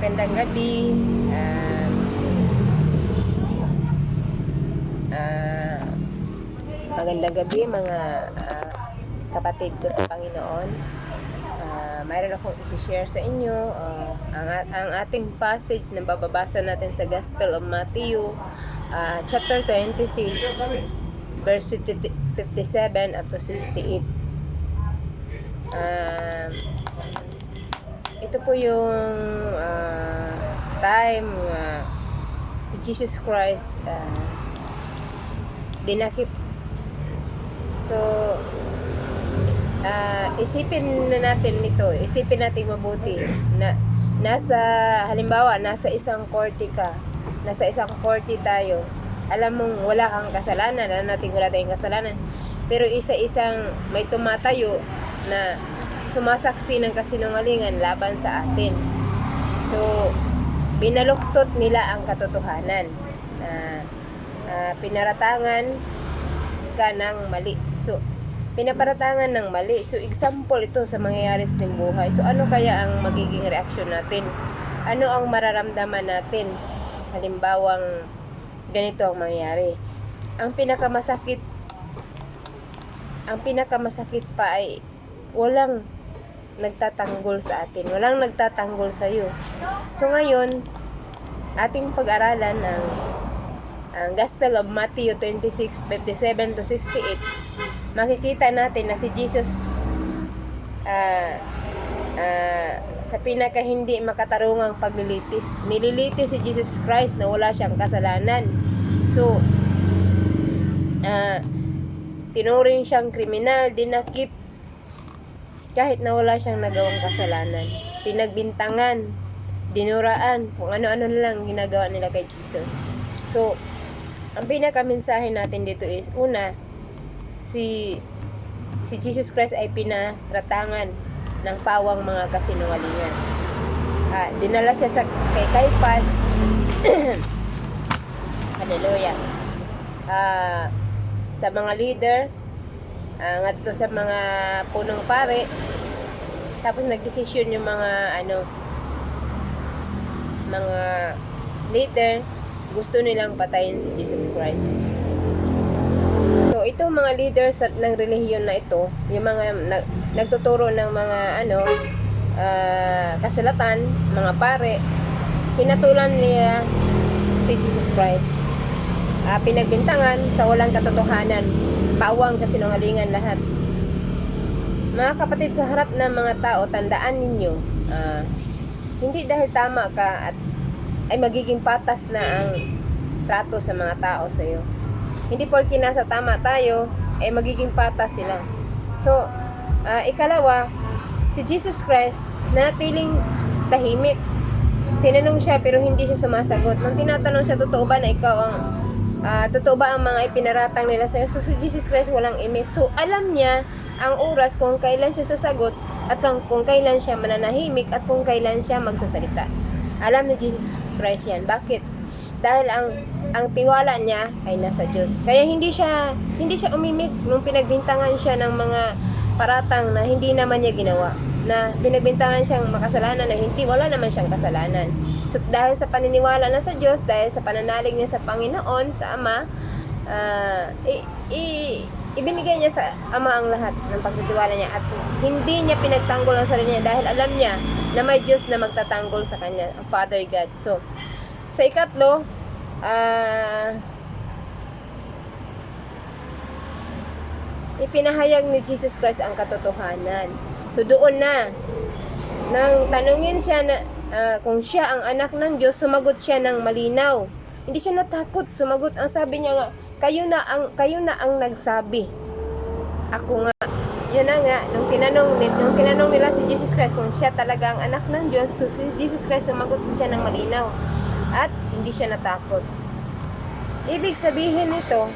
magandang gabi. Magandang gabi mga kapatid ko sa Panginoon. Mayroon akong i-share sa inyo ang ating passage na bababasa natin sa Gospel of Matthew, chapter 26, verse 57 up to 68. Ito po yung time si Jesus Christ dinakip. So isipin natin mabuti na halimbawa nasa isang korte ka, nasa isang korte tayo, alam mong wala kang kasalanan, alam natin wala tayong kasalanan, pero isa-isang may tumatayo na sumasaksi ng kasinungalingan laban sa atin. So binaluktot nila ang katotohanan, pinaratangan ka ng mali. So pinaparatangan ng mali. So example ito sa mangyayari sa ating buhay. So ano kaya ang magiging reaksyon natin? Ano ang mararamdaman natin halimbawang ganito ang mangyayari? Ang pinakamasakit pa ay walang nagtatanggol sa atin, walang nagtatanggol sa iyo. So ngayon ating pag-aralan ang Gospel of Matthew 26:57 to 68. Makikita natin na si Jesus sa pinaka hindi makatarungang paglilitis, nililitis si Jesus Christ na wala siyang kasalanan. So tinuring siyang kriminal, dinakip kahit na wala siyang nagawang kasalanan, pinagbintangan, dinuraan, kung ano-ano lang ginagawa nila kay Jesus. So ang pinaka-mensahe natin dito is, una, si Jesus Christ ay pinaratangan ng pawang mga kasinungalingan. Dinala siya kay Caiaphas. Hallelujah. Sa mga leader, ngadto sa mga punong pare, tapos nagdesisyon yung mga leader, gusto nilang patayin si Jesus Christ. So itong mga leaders ng relihiyon na ito, yung mga nagtuturo ng mga kasulatan, mga pare, pinatulan nila si Jesus Christ. Pinagbintangan sa walang katotohanan, pawang kasinungalingan lahat. Mga kapatid, sa harap ng mga tao, tandaan ninyo, hindi dahil tama ka at ay magiging patas na ang trato sa mga tao sa iyo. Hindi porke nasa tama tayo ay magiging patas sila. So ikalawa, si Jesus Christ natiling tahimik. Tinanong siya pero hindi siya sumasagot. Nung tinatanong siya, totoo ba ang mga ipinaratang nila sa iyo? So si Jesus Christ walang imik. So alam niya ang oras kung kailan siya sasagot at kung kailan siya mananahimik at kung kailan siya magsasalita. Alam ni Jesus Christ yan. Bakit? Dahil ang tiwala niya ay nasa Diyos. Kaya hindi siya umimik nung pinagbintangan siya ng mga paratang na hindi naman niya ginawa. Na pinagbintangan siyang makasalanan na wala naman siyang kasalanan. So dahil sa paniniwala na sa Diyos, dahil sa pananalig niya sa Panginoon, sa Ama, ibinigay niya sa Ama ang lahat ng pagtitiwala niya at hindi niya pinagtanggol ang sarili niya dahil alam niya na may Diyos na magtatanggol sa kanya, ang Father God. So sa ikatlo, ipinahayag ni Jesus Christ ang katotohanan. So doon na nang tanungin siya na kung siya ang anak ng Diyos, sumagot siya ng malinaw. Hindi siya natakot, sumagot. Ang sabi niya nga, kayo na ang nagsabi. Ako nga. Yun na nga, nung tinanong nila si Jesus Christ kung siya talaga ang anak ng Diyos, so si Jesus Christ sumagot siya ng malinaw at hindi siya natakot. Ibig sabihin nito,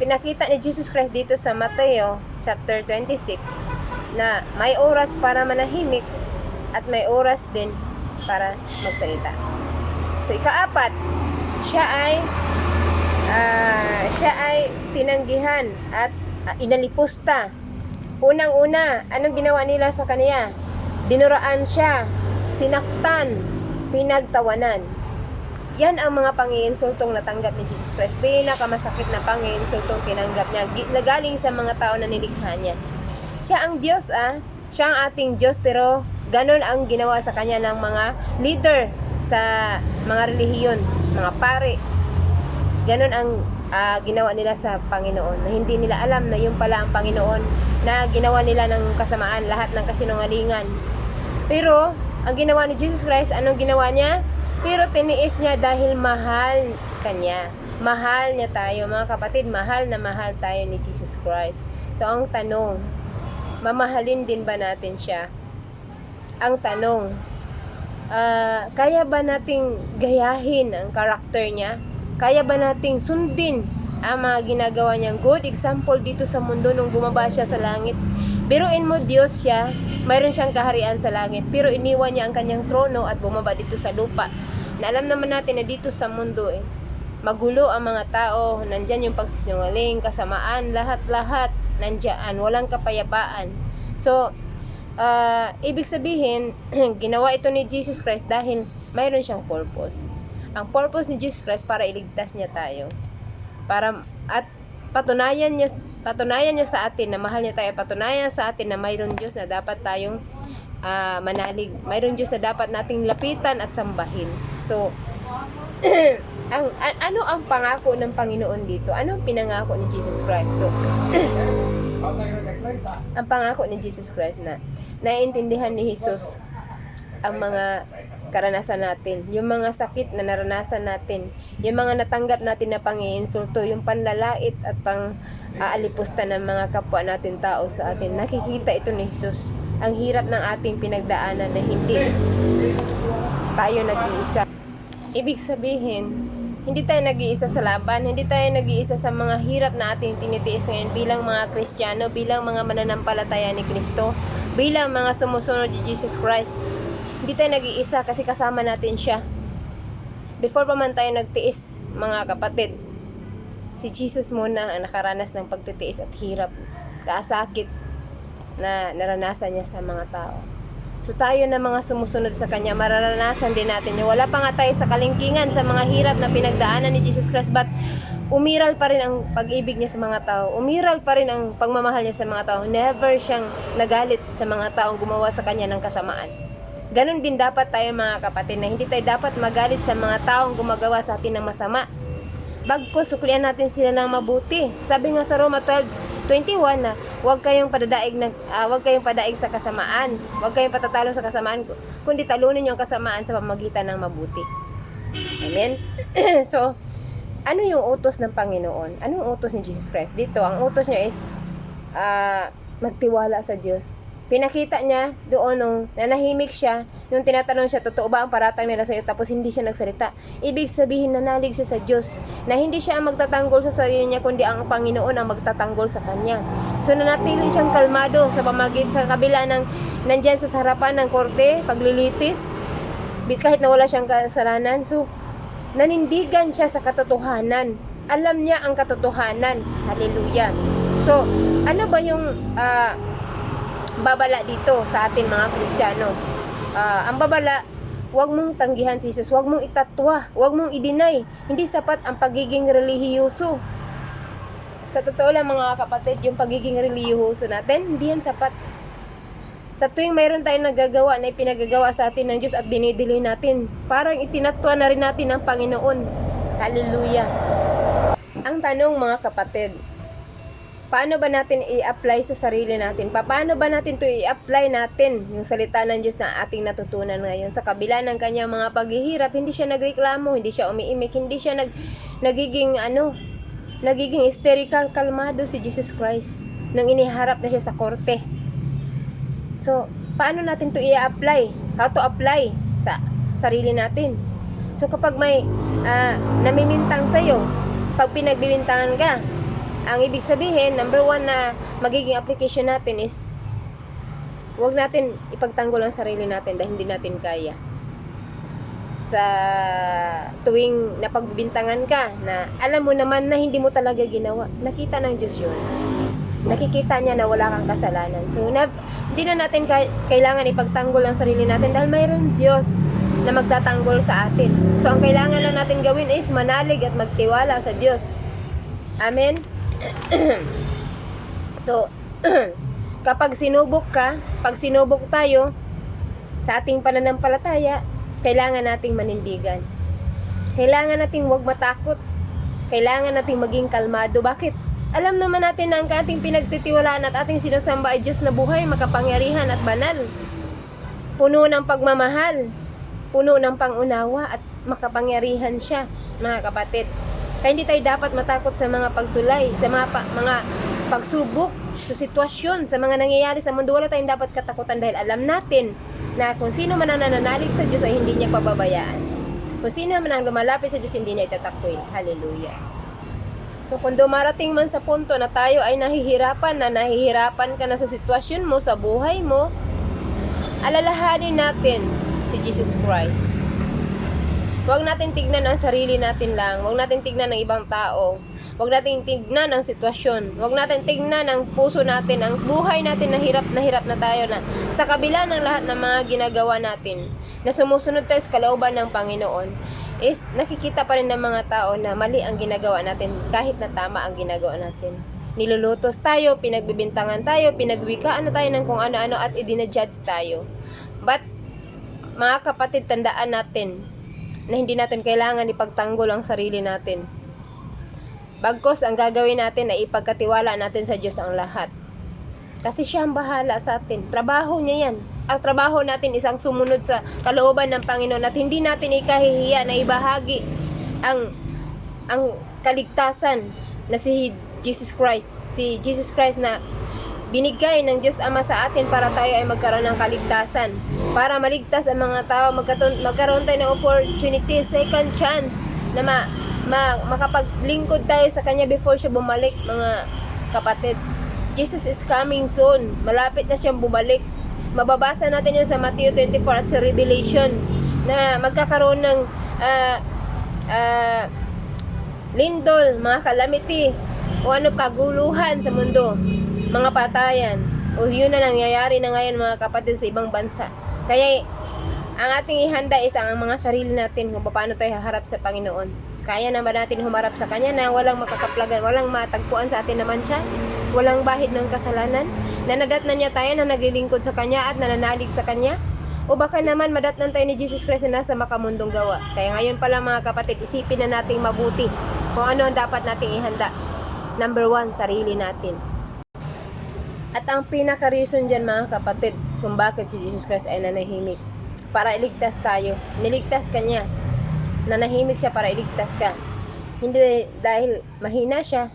pinakita ni Jesus Christ dito sa Mateo chapter 26 na may oras para manahimik at may oras din para magsalita. So ikaapat, siya ay tinanggihan at inalipusta. Unang-una, anong ginawa nila sa kanya? Dinuraan siya, sinaktan, pinagtawanan. Yan ang mga pangiinsultong natanggap ni Jesus Christ. Pinakamasakit na pangiinsultong tinanggap niya galing sa mga tao na nilikha niya. Siya ang Diyos, siya ang ating Diyos, pero ganon ang ginawa sa kanya ng mga leader sa mga relihiyon, mga pare. Ganon ang ginawa nila sa Panginoon, na hindi nila alam na yun pala ang Panginoon, na ginawa nila ng kasamaan, lahat ng kasinungalingan. Pero ang ginawa ni Jesus Christ, anong ginawa niya? Pero tiniis niya dahil mahal kanya. Mahal niya tayo, mga kapatid. Mahal na mahal tayo ni Jesus Christ. So ang tanong, mamahalin din ba natin siya? Ang tanong, kaya ba nating gayahin ang karakter niya? Kaya ba nating sundin ang mga ginagawa niyang good example dito sa mundo nung bumaba siya sa langit? Biruin mo, Diyos siya, mayroon siyang kaharian sa langit, pero iniwan niya ang kanyang trono at bumaba dito sa lupa. Na alam naman natin na dito sa mundo, magulo ang mga tao, nandyan yung pagsisinungaling, kasamaan, lahat-lahat, nandyan, walang kapayapaan. So, ibig sabihin, ginawa ito ni Jesus Christ dahil mayroon siyang purpose. Ang purpose ni Jesus Christ para iligtas niya tayo. At patunayan niya sa atin na mahal niya tayo, patunayan sa atin na mayroon Diyos na dapat tayong manalig, mayroon Diyos na dapat nating lapitan at sambahin. So ano ang pangako ng Panginoon dito? Ano ang pinangako ni Jesus Christ? So ang pangako ni Jesus Christ na naiintindihan ni Jesus ang mga karanasan natin, yung mga sakit na naranasan natin, yung mga natanggap natin na pangiinsulto, yung panlalait at pang-aalipusta ng mga kapwa natin tao sa atin. Nakikita ito ni Jesus, ang hirap ng ating pinagdaanan na hindi tayo nag-iisa. Ibig sabihin, hindi tayo nag-iisa sa laban, hindi tayo nag-iisa sa mga hirap na ating tinitiis ngayon bilang mga Kristiyano, bilang mga mananampalataya ni Kristo, bilang mga sumusunod ni Jesus Christ. Hindi tayo nag-iisa kasi kasama natin siya. Before pa man tayo nagtiis, mga kapatid, si Jesus muna ang nakaranas ng pagtitiis at hirap, kaasakit na naranasan niya sa mga tao. So tayo na mga sumusunod sa Kanya, mararanasan din natin yun. Wala pa nga tayo sa kalingkingan sa mga hirap na pinagdaanan ni Jesus Christ, but umiral pa rin ang pag-ibig niya sa mga tao. Umiral pa rin ang pagmamahal niya sa mga tao. Never siyang nagalit sa mga taong gumawa sa Kanya ng kasamaan. Ganon din dapat tayo, mga kapatid, na hindi tayo dapat magalit sa mga taong gumagawa sa atin ng masama. Bagkus, suklian natin sila ng mabuti. Sabi nga sa Roma 12:21 na huwag kayong padaig sa kasamaan. Huwag kayong patatalo sa kasamaan, kundi talunin niyo ang kasamaan sa pamamagitan ng mabuti. Amen? So, ano yung utos ng Panginoon? Ano yung utos ni Jesus Christ? Dito, ang utos niya is magtiwala sa Diyos. Pinakita niya doon nung nanahimik siya, nung tinatanong siya, totoo ba ang paratang nila sa iyo? Tapos hindi siya nagsalita. Ibig sabihin, nanalig siya sa Diyos, na hindi siya ang magtatanggol sa sarili niya, kundi ang Panginoon ang magtatanggol sa kanya. So nanatili siyang kalmado sa sa kabila ng nandyan sa harapan ng korte, paglilitis, kahit na wala siyang kasalanan. So nanindigan siya sa katotohanan. Alam niya ang katotohanan. Hallelujah. So ano ba yung babala dito sa atin mga Kristiyano? Ang babala, huwag mong tanggihan si Jesus, huwag mong itatwa, huwag mong i-deny. Hindi sapat ang pagiging relihiyoso. Sa totoo lang, mga kapatid, yung pagiging relihiyoso natin, hindi yan sapat. Sa tuwing mayroon tayong nagagawa na ipinagagawa sa atin ng Diyos at dinidelay natin, parang itinatwa na rin natin ang Panginoon. Hallelujah. Ang tanong, mga kapatid, paano ba natin i-apply sa sarili natin? Paano ba natin to i-apply natin yung salita ng Diyos na ating natutunan ngayon? Sa kabila ng kanyang mga paghihirap, hindi siya nagreklamo, hindi siya umiimik, hindi siya nagiging hysterical. Kalmado si Jesus Christ nang iniharap na siya sa korte. So, paano natin to i-apply? How to apply sa sarili natin? So, kapag may namimintang sa'yo, pag pinagbibintangan ka, ang ibig sabihin, number 1 na magiging application natin is huwag natin ipagtanggol ang sarili natin dahil hindi natin kaya. Sa tuwing napagbibintangan ka na alam mo naman na hindi mo talaga ginawa, nakita ng Diyos yun. Nakikita niya na wala kang kasalanan. So, Hindi na natin kailangan ipagtanggol ang sarili natin dahil mayroon Diyos na magtatanggol sa atin. So, ang kailangan lang natin gawin is manalig at magtiwala sa Diyos. Amen? So, kapag sinubok ka, pag sinubok tayo sa ating pananampalataya, kailangan nating manindigan. Kailangan nating huwag matakot. Kailangan nating maging kalmado. Bakit? Alam naman natin na ang ating pinagtitiwalaan at ating sinasamba ay Diyos na buhay, makapangyarihan at banal. Puno ng pagmamahal, puno ng pangunawa at makapangyarihan siya, mga kapatid. Kaya hindi tayo dapat matakot sa mga pagsulay, sa mga pagsubok, sa sitwasyon, sa mga nangyayari sa mundo. Wala tayong dapat katakutan dahil alam natin na kung sino man ang nananalig sa Diyos ay hindi niya pababayaan. Kung sino man ang lumalapit sa Diyos, hindi niya itatakwil. Hallelujah. So kung dumarating man sa punto na tayo ay nahihirapan ka na sa sitwasyon mo, sa buhay mo, alalahanin natin si Jesus Christ. Huwag natin tignan ang sarili natin lang. Huwag natin tignan ng ibang tao. Huwag natin tignan ang sitwasyon. Huwag natin tignan ang puso natin, ang buhay natin na hirap na tayo na sa kabila ng lahat ng mga ginagawa natin, na sumusunod tayo sa kalooban ng Panginoon, is nakikita pa rin ng mga tao na mali ang ginagawa natin kahit na tama ang ginagawa natin. Nilulutos tayo, pinagbibintangan tayo, pinagwikaan na tayo ng kung ano-ano at idinajudge tayo. But, mga kapatid, tandaan natin na hindi natin kailangan ipagtanggol ang sarili natin. Bagkos ang gagawin natin ay ipagkatiwala natin sa Diyos ang lahat. Kasi siya ang bahala sa atin. Trabaho niya yan. Ang trabaho natin isang sumunod sa kalooban ng Panginoon at hindi natin ikahihiya na ibahagi ang kaligtasan na si Jesus Christ. Si Jesus Christ na binigay ng Diyos Ama sa atin para tayo ay magkaroon ng kaligtasan. Para maligtas ang mga tao, magkaroon tayo ng opportunity, second chance na makapaglingkod tayo sa Kanya before siya bumalik, mga kapatid. Jesus is coming soon. Malapit na siyang bumalik. Mababasa natin yun sa Matthew 24 at sa Revelation na magkakaroon ng lindol, mga calamity o ano kaguluhan sa mundo, mga patayan. O yun na nangyayari na ngayon, mga kapatid, sa ibang bansa. Kaya ang ating ihanda is ang mga sarili natin kung paano tayo haharap sa Panginoon. Kaya naman natin humarap sa Kanya na walang makakaplagan, walang matagpuan sa atin naman siya, walang bahid ng kasalanan, na nadatnan niya tayo na naglilingkod sa Kanya at nananalig sa Kanya. O baka naman madatnan tayo ni Jesus Christ na nasa makamundong gawa. Kaya ngayon pala, mga kapatid, isipin na nating mabuti kung ano ang dapat nating ihanda. Number 1, sarili natin. At ang pinaka-reason dyan, mga kapatid, kung bakit si Jesus Christ ay nanahimik, para iligtas tayo. Niligtas ka niya. Nanahimik siya para iligtas ka. Hindi dahil mahina siya,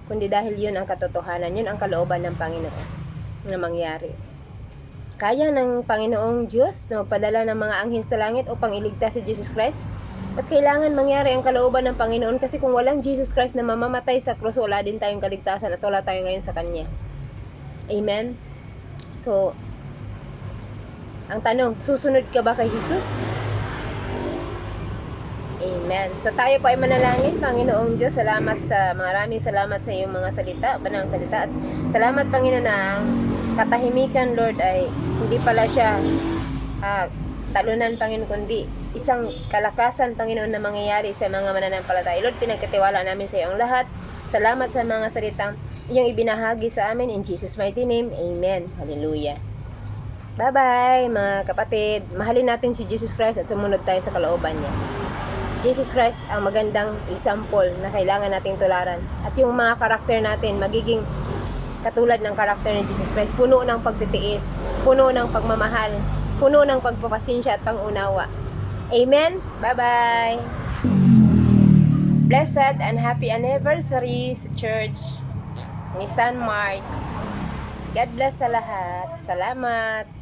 kundi dahil yun ang katotohanan, yun ang kalooban ng Panginoon na mangyari. Kaya ng Panginoong Diyos na magpadala ng mga anghel sa langit upang iligtas si Jesus Christ. At kailangan mangyari ang kalooban ng Panginoon kasi kung walang Jesus Christ na mamamatay sa krus, wala din tayong kaligtasan at wala tayo ngayon sa Kanya. Amen? So, ang tanong, susunod ka ba kay Jesus? Amen. So tayo po ay manalangin. Panginoong Diyos, maraming salamat sa iyong mga salita, banal salita. At salamat, Panginoon, na ang katahimikan, Lord, ay hindi pala siya talunan, Panginoon, kundi isang kalakasan, Panginoon, na mangyayari sa mga mananampalataya. Lord, pinagkatiwala namin sa iyo ang lahat. Salamat sa mga salitang iyong ibinahagi sa amin. In Jesus' mighty name, Amen. Hallelujah. Bye-bye, mga kapatid. Mahalin natin si Jesus Christ at sumunod tayo sa kalooban niya. Jesus Christ ang magandang example na kailangan nating tularan. At yung mga karakter natin, magiging katulad ng karakter ni Jesus Christ. Puno ng pagtitiis, puno ng pagmamahal, puno ng pagpapasensya at pangunawa. Amen? Bye-bye! Blessed and happy anniversary sa Church ni San Mark. God bless sa lahat. Salamat!